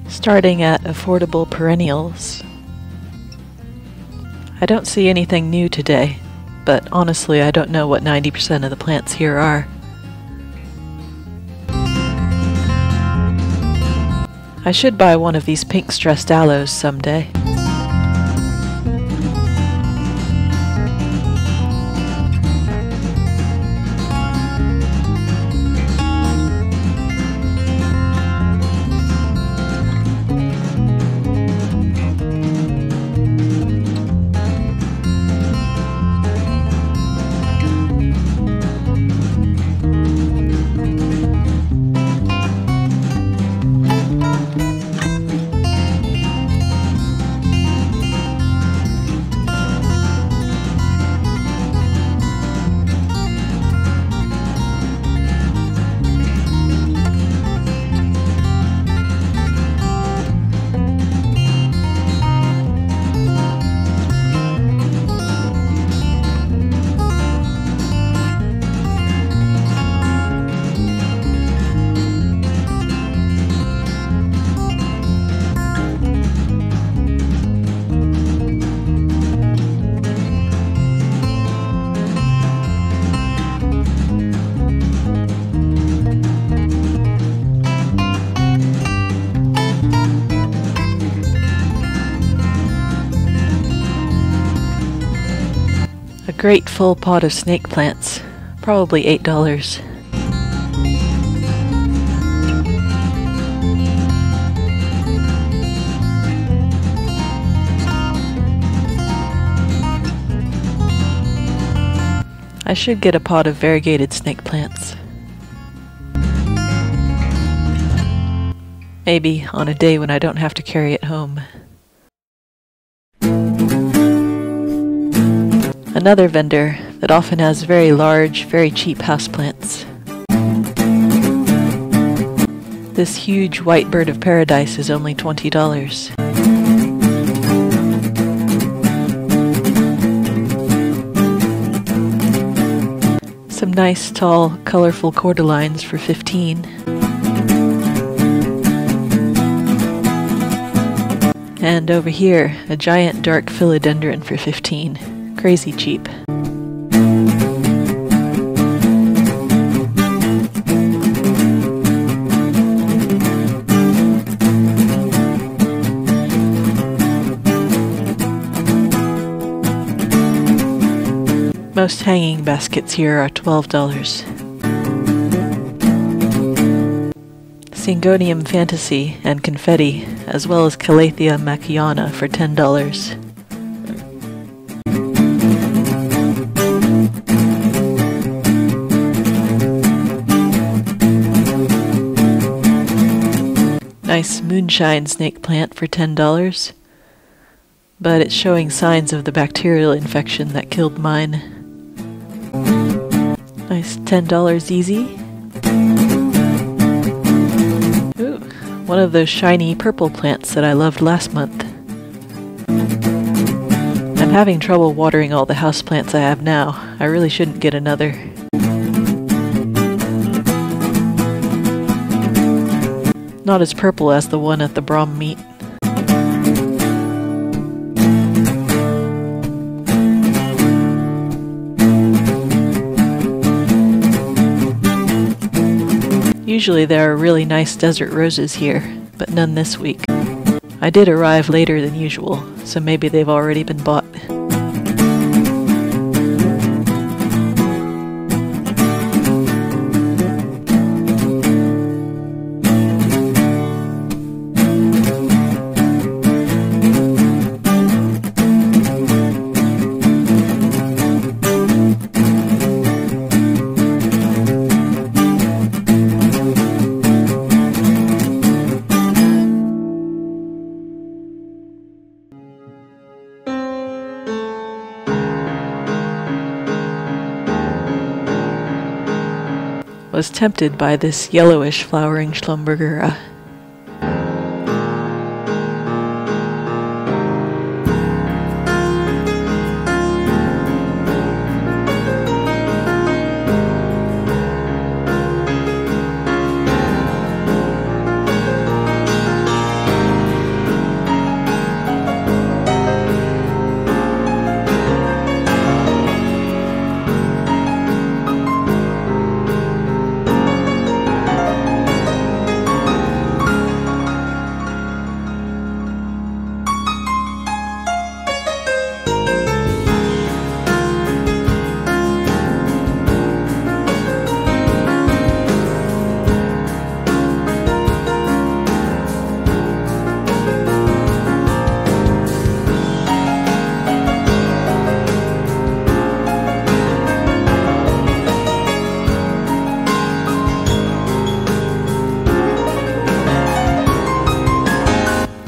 Starting at affordable perennials. I don't see anything new today, but honestly I don't know what 90% of the plants here are. I should buy one of these pink stressed aloes someday. A great full pot of snake plants, probably $8. I should get a pot of variegated snake plants. Maybe on a day when I don't have to carry it home. Another vendor that often has very large, very cheap houseplants. This huge white bird of paradise is only $20. Some nice, tall, colorful cordylines for $15. And over here, a giant dark philodendron for $15. Crazy cheap. Most hanging baskets here are $12. Syngonium Fantasy and Confetti, as well as Calathea Macchiana for $10. Nice moonshine snake plant for $10, but it's showing signs of the bacterial infection that killed mine. Nice $10 easy. Ooh, one of those shiny purple plants that I loved last month. I'm having trouble watering all the houseplants I have now. I really shouldn't get another. Not as purple as the one at the Bromeliad. Usually there are really nice desert roses here, but none this week. I did arrive later than usual, so maybe they've already been bought. Was tempted by this yellowish flowering Schlumbergera.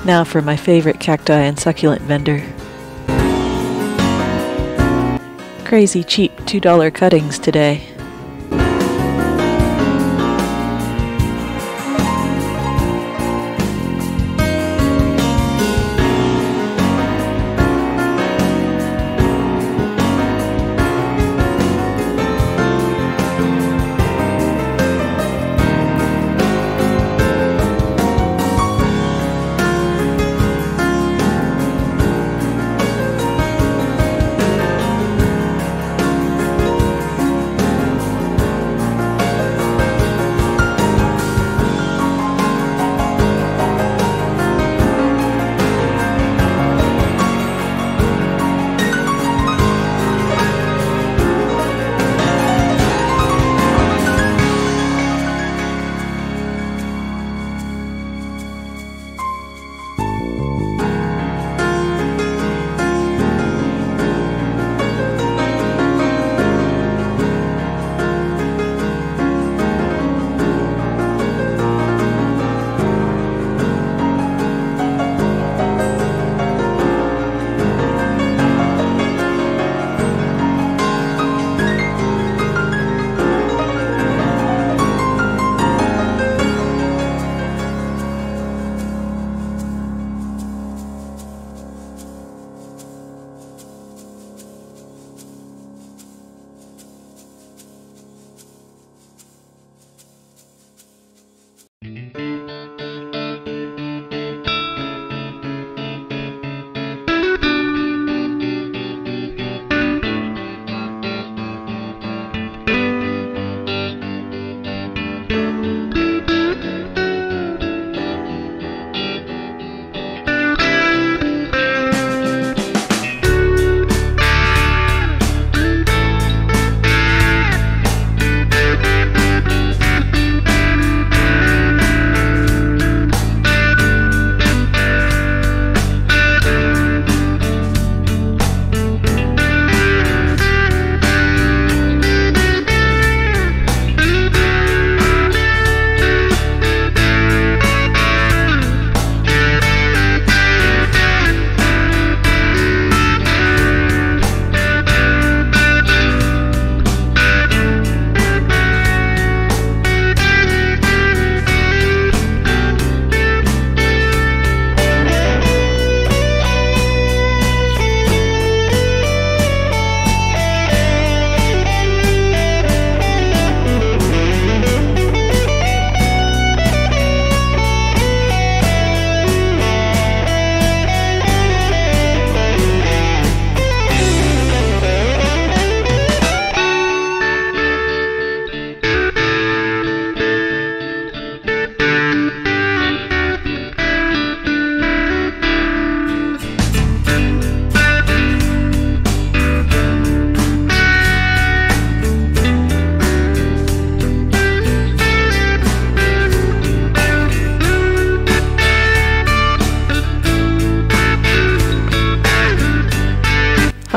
Now for my favorite cacti and succulent vendor. Crazy cheap $2 cuttings today.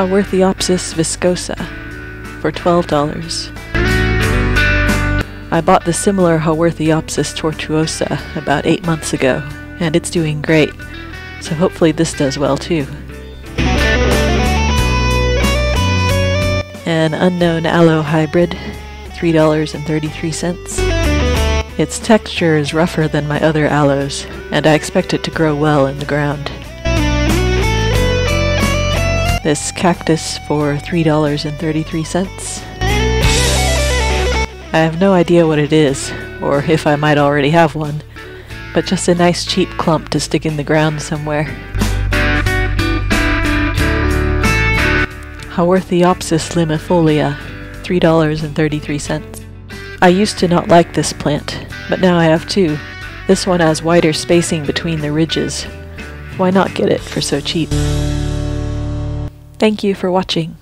Haworthiopsis viscosa for $12. I bought the similar Haworthiopsis tortuosa about 8 months ago, and it's doing great, so hopefully this does well too. An unknown aloe hybrid, $3.33. Its texture is rougher than my other aloes, and I expect it to grow well in the ground. This cactus for $3.33. I have no idea what it is, or if I might already have one, but just a nice cheap clump to stick in the ground somewhere. Haworthiopsis limifolia, $3.33. I used to not like this plant, but now I have two. This one has wider spacing between the ridges. Why not get it for so cheap? Thank you for watching.